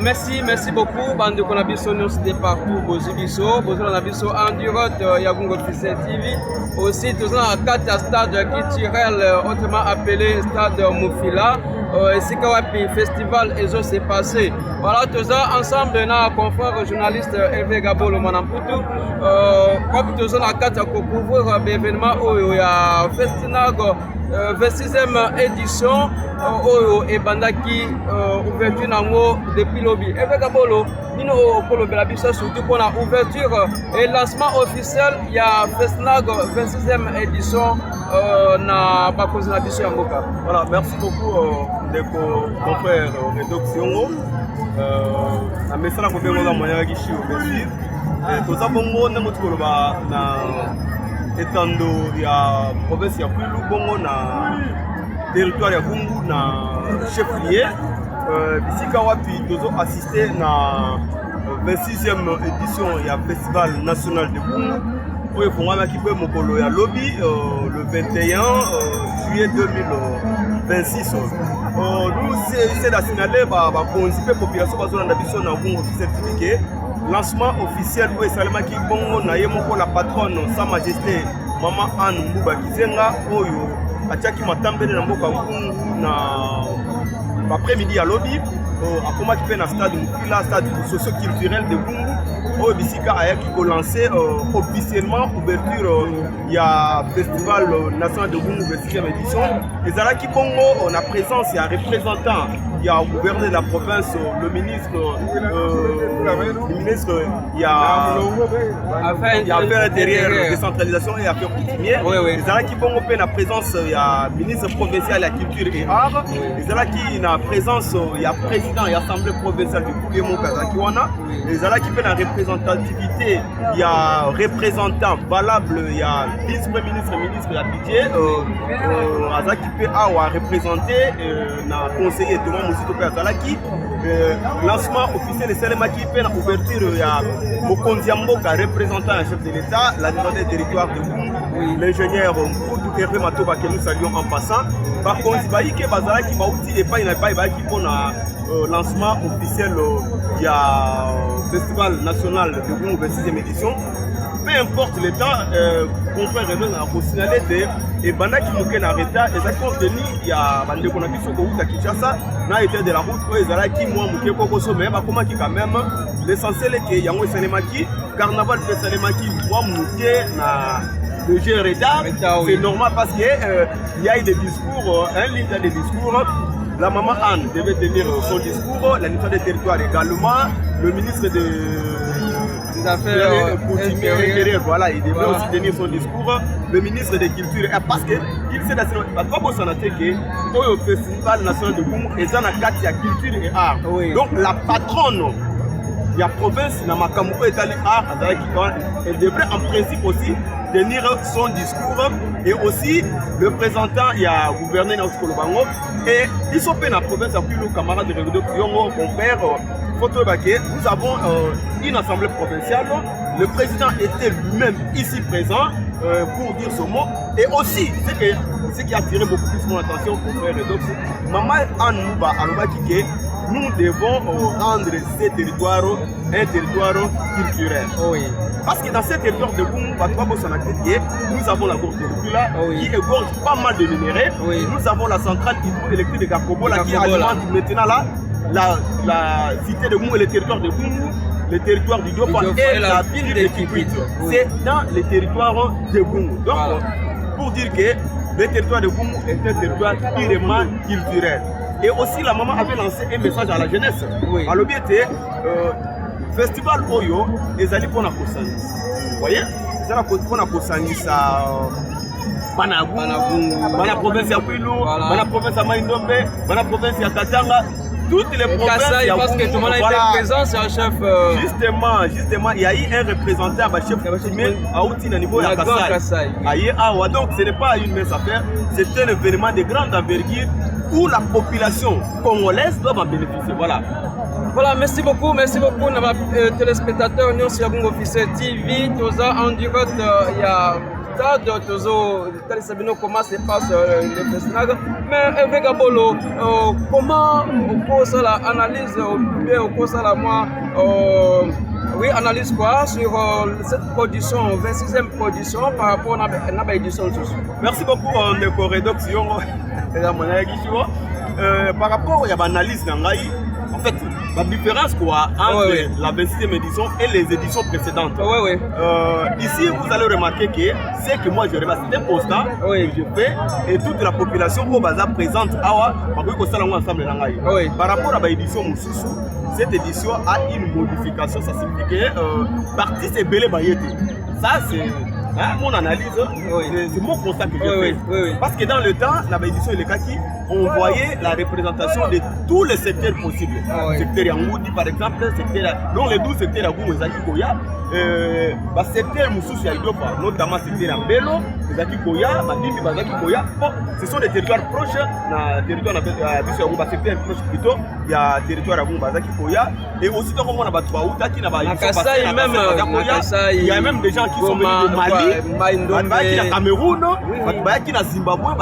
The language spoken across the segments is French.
merci beaucoup. Bande de Konabiso, nous sommes partout. Bozibiso, Bozonabiso en direct, Yagung Officiel TV. Aussi, nous sommes à 4 stade culturel, autrement appelé stade Moufila. Ici, Kawapi Festival, et ça s'est passé. Voilà, tous ensemble, on a un confrère journaliste Hervé Gabo, le Manamputu. Comme nous sommes à 4 pour couvrir l'événement où il y a Festinag. 26e édition et bandaki ouverture nango depuis lobby Hervé Gabolo nino kolobela biso surtout pour la ouverture et lancement officiel il y a Festinag 26e édition na bakozi na biso ya mboka. Voilà, merci beaucoup ndeko confrère rédaction na mesala ko bengo na moya kishi obesi toza bongo ndemo tukoloba na etando ya province ya Kwilu bongo na territoire ya Gungu na chef-lieu bisika wapi tozo assister na 26e édition ya festival national de Gungu oyo fongana ki pe mokolo ya lobby le 21 juillet 2026 nous c'est la signaler ba konzi pe population bazolanda biso na Gungu officiel tipique lancement officiel où Salama qui bongo na yemoko la patronne sa majesté Maman Anne Mbuba Kizenga oyo atiaki matambele na mboka Ngungu na après-midi à lobby akoma ki pe na stade Moufila stade socio-culturel de Gungu oyo bisika ayaki ko lancer officiellement ouverture ya festival national de Gungu 26e édition ezalaki bongo na présence ya représentant il y a gouverneur de la province, le ministre, il y a affaires intérieures, décentralisation et affaires coutumières. Les gens qui vont la présence, il y a ministre provincial de la culture et art. Les gens qui ont la présence, il y a président et assemblée provinciale du Kougemo Kazakiwana. Les gens qui ont la représentativité, il y a représentant valable, il y a vice-premier ministre, ministre de la budget. Azaki peut avoir représenté, conseiller de lancement officiel de Salema qui fait l'ouverture il y a Mokonzi Mboka représentant un chef de l'État, l'administrateur des territoires de Gungu, l'ingénieur Mpoudou Hervé Matoba que nous saluons en passant. Par contre, il y a Bazala qui va outiller pas qui pour le lancement officiel il y a festival national de Gungu 26e édition. Peu importe le temps, confrère René a signalé et banda qui nous a arrêté et ça contenu il y a bande qu'on a vu sur route à Kinshasa na été de la route où ils allaient qui moi muké koko sommet bah comment qui quand même l'essentiel est que yango Salema qui carnaval de Salema qui moi muké na le jeu retard c'est normal parce que il y a eu des discours un litre de discours. La maman Anne devait tenir son discours, la ministre des territoires également, le ministre des affaires intérieures, voilà, il devait aussi tenir son discours, le ministre des cultures, parce qu'il sait que au festival national de Gungu, et ça, il y a culture et art. Donc la patronne, il y a province, il y a Makamou et art, elle devrait en principe aussi tenir son discours et aussi le présentant, il y a gouverneur Nausiko Lobango et ils sont dans la province, il y a plus nos camarades de rédaction, confrères, nous avons une assemblée provinciale, le président était lui-même ici présent pour dire ce mot et aussi ce qui a attiré beaucoup plus mon attention, confrères et d'autres, Maman Anne Mbuba Alobaki, nous devons rendre ces territoires un territoire culturel. Parce que dans ces territoires de Gungu, nous avons la gorge de Lukula qui égorge pas mal de minéraux. Nous avons la centrale hydroélectrique de Gakobola qui alimente maintenant la cité de Gungu et le territoire de Gungu, le territoire du Diopa et la ville de Kikwit. C'est dans les territoires de Gungu. Donc, pour dire que le territoire de Gungu est un territoire purement culturel. Et aussi la maman avait lancé un message à la jeunesse. À l'objet festival Oyo, les alliés pour la Kosangis. Vous voyez, c'est la pour la Kosangis à Banagou, la province à Kwilu, la province à Maïndombe, la province à Katanga. Toutes les provinces, parce que tout le monde a été présent, c'est un chef. Justement, il y a eu un représentant, un chef coutumier à Outi, au niveau de Kassai. Donc, ce n'est pas une mince affaire, c'est un événement de grande envergure où la population congolaise doit en bénéficier. Voilà, merci beaucoup, téléspectateurs, nous sur Gungu Officiel TV, tous en direct, il y a stade, comment se passe le festival. Mais avec Gabolo, comment on pose l'analyse, on pose la moi, oui, analyse quoi sur cette production, 26e production par rapport à l'édition. Merci beaucoup, Ndeko Redox Yongo. Par rapport à l'analyse, en fait, la différence quoi, entre la 26e édition et les éditions précédentes. Ici, vous allez remarquer que c'est que moi je remarque, c'est un constat que je fais et toute la population au bazar présente par rapport à l'édition Moussoussou, cette édition a une modification. Ça signifie que partie c'est belé bayété. Ça c'est mon analyse, c'est mon constat que je fais. Parce que dans le temps, la édition et les kaki, on voyait la représentation de tous les secteurs possibles. Secteur Yangoudi par exemple, dans les 12 secteurs Yangoudi, Koya, secteur Moussoussou Yaïdopa, notamment secteur Ambelo, Koya, Madibi, Koya. Bon, ce sont des territoires proches, le territoire secteur proche plutôt, il y a le territoire Koya, et aussi dans le Batouaouta qui n'a pas il y a même des gens qui sont venus de Mali, qui na Cameroun, qui na Zimbabwe,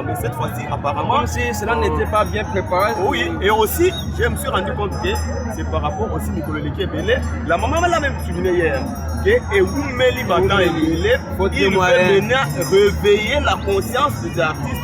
mais cette fois-ci apparemment comme si cela n'était pas bien préparé. Oui, et aussi je me suis rendu compte que c'est par rapport aussi à Nicolas Leke Belé. La maman l'a même souligné hier que Ewoumeli Batan et Belé, il veut maintenant réveiller la conscience des artistes.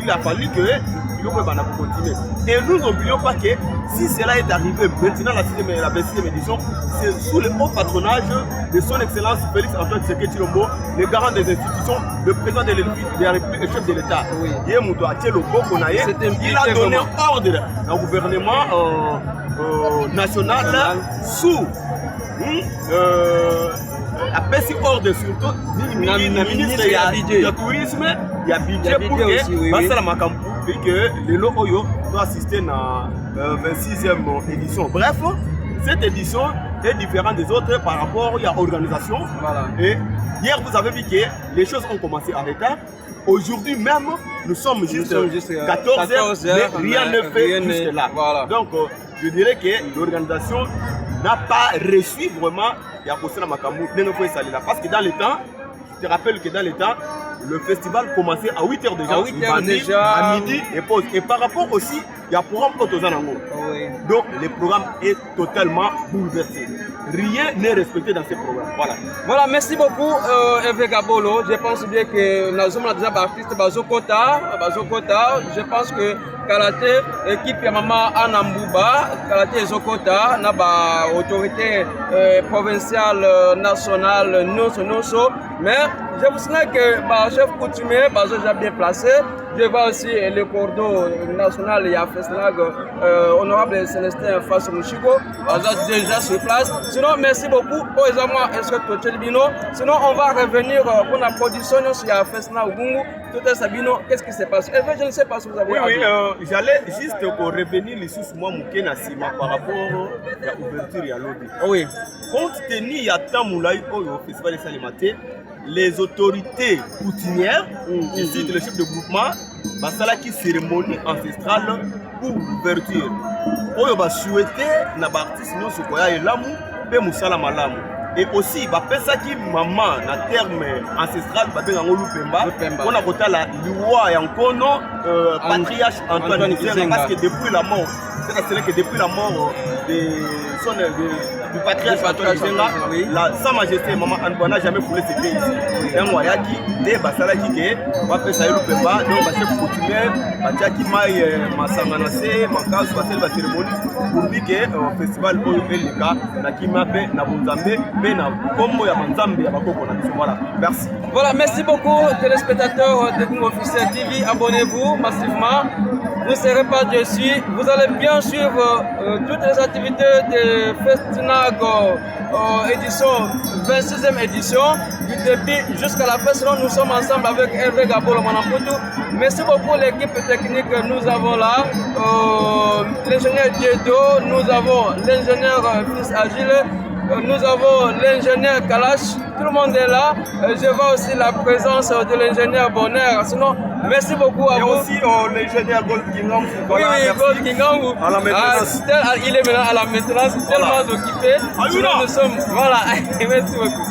Il a fallu que continuer. Et nous n'oublions pas que si cela est arrivé maintenant la 26e édition, c'est sous le haut patronage de son excellence Félix Antoine Tshisekedi Tshilombo, le garant des institutions, le président de la République et chef de l'État. Il a donné ordre au gouvernement national sous appelle ordre surtout le ministre du tourisme, il y a budget pour que le lot Oyo doit assister à la 26e édition. Bref, cette édition est différente des autres par rapport à l'organisation. Et hier, vous avez vu que les choses ont commencé en retard. Aujourd'hui même, nous sommes juste 14h, mais rien ne fait jusque-là. Donc, je dirais que l'organisation n'a pas reçu vraiment parce que dans le temps, je te rappelle que dans le temps, le festival commençait à 8h déjà, à midi et pause. Et par rapport aussi, il y a un programme Otozanango. Donc le programme est totalement bouleversé. Rien n'est respecté dans ce programme. Voilà, merci beaucoup Hervé Gabolo. Je pense bien que nous sommes déjà artistes Bazokota. Je pense que Karaté, équipe Yamama Anambouba, Karaté Zokota, Naba autorité provinciale, nationale, Noso. Mais je vous signale que chef coutumier, Bazo déjà bien placé. Je vois aussi le cordon national, il y a Feslag, honorable Célestin Faso Mouchiko, déjà sur place. Sinon, merci beaucoup. Sinon, on va revenir pour la production sur la Feslag Gungu. Tout est Sabino, qu'est-ce qui se passe? Je ne sais pas si vous avez. Oui, j'allais juste revenir les sous moi Moukena Sima par rapport à l'ouverture et à l'audio. Oui. Compte tenu à Tamoulaï au Festival de Salimate, les autorités coutumières, ici le chef de groupement, basalaki cérémonie ancestrale pour l'ouverture. Oyo ba souhaité na ba artiste no sokoya elamu pe musala malamu. Et aussi ba pesaki maman na terme ancestral ba benga ngolu pemba. On a kota la loi ya nkono patriarche Antoine Gizenga parce que depuis la mort, c'est que depuis la mort du patriarche Antoine Gizenga, sa majesté maman Antoine n'a jamais foulé ses pieds ici. Un wayaki de basalaki ke ba pesa yelu pemba donc ba chef coutumier ba tiaki mai masanga na se makasu ba célébrer cérémonie pour dire que festival oyo elika na kimape na bonzambe mais na kombo ya banzambe ya bakoko na biso. Merci. Voilà, merci beaucoup téléspectateurs de Congo Officiel TV, abonnez-vous massivement. Vous ne serez pas déçus. Vous allez bien suivre toutes les activités de Festinag édition 26e édition du début jusqu'à la fin. Sinon, nous sommes ensemble avec Hervé Gabolo Manamputu. Merci beaucoup l'équipe technique que nous avons là. L'ingénieur Diedo, nous avons l'ingénieur Fils Agile, nous avons l'ingénieur Kalash. Tout le monde est là. Je vois aussi la présence de l'ingénieur Bonheur. Sinon, merci beaucoup à vous. Et aussi l'ingénieur Gold Kingam. Oui, Gold Kingam. Il est maintenant à la maintenance, tellement occupé. Sinon, nous sommes. Voilà. Merci beaucoup.